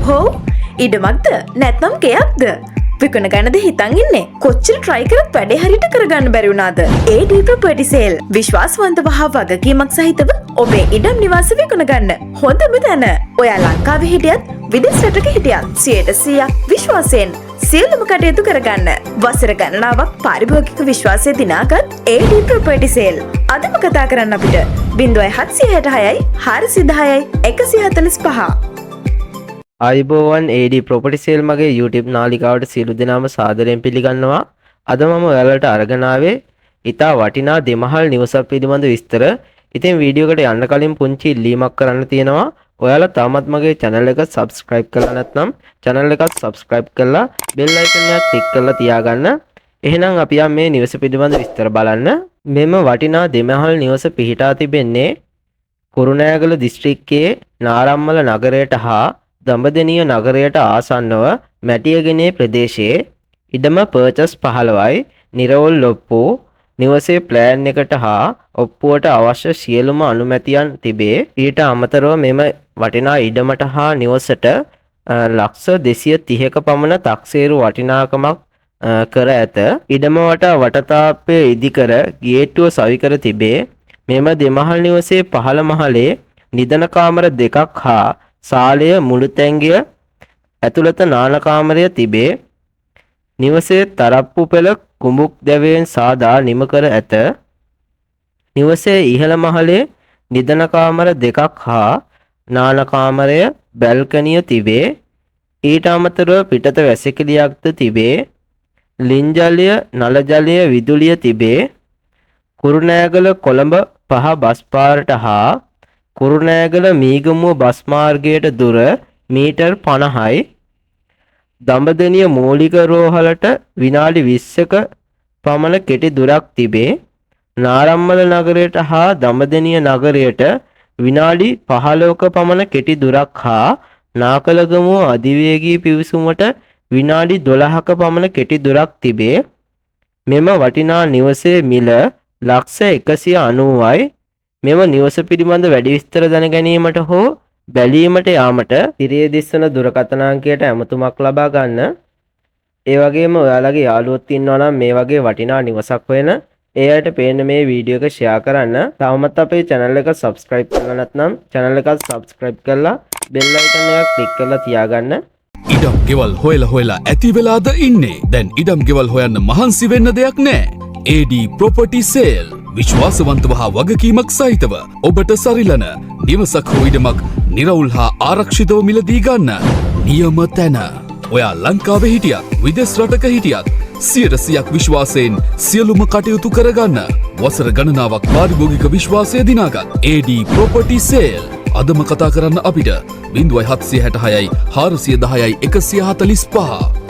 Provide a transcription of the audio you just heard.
හෝ ඉඩමක්ද නැත්නම් ගෙයක්ද විකුණ ගන්නද හිතන් ඉන්නේ කොච්චර try කරත් වැඩේ හරියට කරගන්න බැරි වුණාද AD property sale විශ්වාසවන්තව හා වගකීමක් සහිතව ඔබේ ඉඩම් නිවාස විකුණ ගන්න හොඳම තැන ඔයා ලංකාවේ හිටියත් විදේශ රටක හිටියත් 100% විශ්වාසයෙන් සියලුම කටයුතු කරගන්න වසර ගණනාවක් පාරිභෝගික විශ්වාසය දිනාගත් AD property sale අදම කතා කරන්න අපිට 0766 410 145 ආයුබෝවන් AD property sale මගේ YouTube නාලිකාවට සියලු දෙනාම සාදරයෙන් පිළිගන්නවා. අද මම ඔයාලට අරගෙන ආවේ ඉතා වටිනා දෙමහල් නිවසක් පිළිබඳ විස්තර. ඉතින් වීඩියෝ එකට යන්න කලින් පුංචි ඉල්ලීමක් කරන්න තියෙනවා. ඔයාලා තාමත් මගේ channel එක subscribe කරලා නැත්නම් channel එකත් subscribe කරලා bell icon එක click කරලා තියාගන්න. එහෙනම් අපි මේ නිවස පිළිබඳ විස්තර බලන්න. මෙම වටිනා දෙමහල් නිවස පිහිටා තිබෙන්නේ කුරුණෑගල දිස්ත්‍රික්කයේ නාරම්මල නගරයට හා දඹදෙණිය නගරයට ආසන්නව මැටියගනේ ප්‍රදේශයේ ඉඩම පර්චස් 15යි නිරවුල් ඔප්පු නිවසේ ප්ලෑන් එකට හා ඔප්පුවට අවශ්‍ය සියලුම අනුමැතියන් තිබේ. ඊට අමතරව මෙම වටිනා ඉඩමට හා නිවසට ලක්ෂ 230ක පමණ තක්සේරු වටිනාකමක් කර ඇත. ඉඩම වටතාපය ඉදිකර ගේට්ටුව සවිකර තිබේ. මෙම දෙමහල් නිවසේ පහළ මහලේ නිදන කාමර දෙකක් හා සාලය මුළු තැන්ගිය ඇතුළත නාන කාමරය තිබේ. නිවසේ තරප්පු පෙළ කුඹුක් දැවයෙන් සාදා නිම කර ඇත. නිවසේ ඉහළ මහලේ නිදන කාමර දෙකක් හා නාන කාමරය බැල්කනිය තිබේ. ඊට අමතරව පිටත වැසිකිළියක්ද තිබේ. ලින් ජලය නල ජලය විදුලිය තිබේ. කුරුණෑගල කොළඹ 5 බස් පාරට හා කුරුණෑගල මීගමුව බස් මාර්ගයට දුර මීටර් 50යි. දඹදෙණිය මූලික රෝහලට විනාඩි 20ක පමණ කෙටි දුරක් තිබේ. නාරම්මල නගරයට හා දඹදෙණිය නගරයට විනාඩි 15ක පමණ කෙටි දුරක් හා නාකලගමුව අධිවේගී පිවිසුමට විනාඩි 12ක පමණ කෙටි දුරක් තිබේ. මෙම වටිනා නිවසේ මිල ලක්ෂ 190යි. මෙම නිවස පිළිබඳ වැඩි විස්තර දැන ගැනීමට හෝ බැලීමට යාමට ඉරිය දිස්සන දුරකථන අංකයට ඇමතුමක් ලබා ගන්න. ඒ වගේම ඔයාලගේ යාළුවොත් ඉන්නවා නම් මේ වගේ වටිනා නිවසක් හොයන ඒ අයට පේන මේ වීඩියෝ එක ෂෙයා කරන්න. තවමත් අපේ channel එක subscribe කරලා නැත්නම් channel එකත් subscribe කරලා bell icon එක click කරලා තියාගන්න. ඉඩම් ගෙවල් හොයලා ඇති වෙලාද ඉන්නේ. දැන් ඉඩම් ගෙවල් හොයන්න මහන්සි වෙන්න දෙයක් නැහැ. AD property sale විශ්වාසවන්තව හා වගකීමක් සහිතව ඔබට සරිලන නිවසක් හෝ ඉඩමක් නිරවුල් හා ආරක්ෂිතව මිලදී ගන්න නියම තැන. ඔයා ලංකාවේ හිටියත් විදේශ රටක හිටියත් 100% විශ්වාසයෙන් සියලුම කටයුතු කරගන්න වසර ගණනාවක් පාරිභෝගික විශ්වාසය දිනාගත් AD property sale අදම කතා කරන්න අපිට 0766 410 145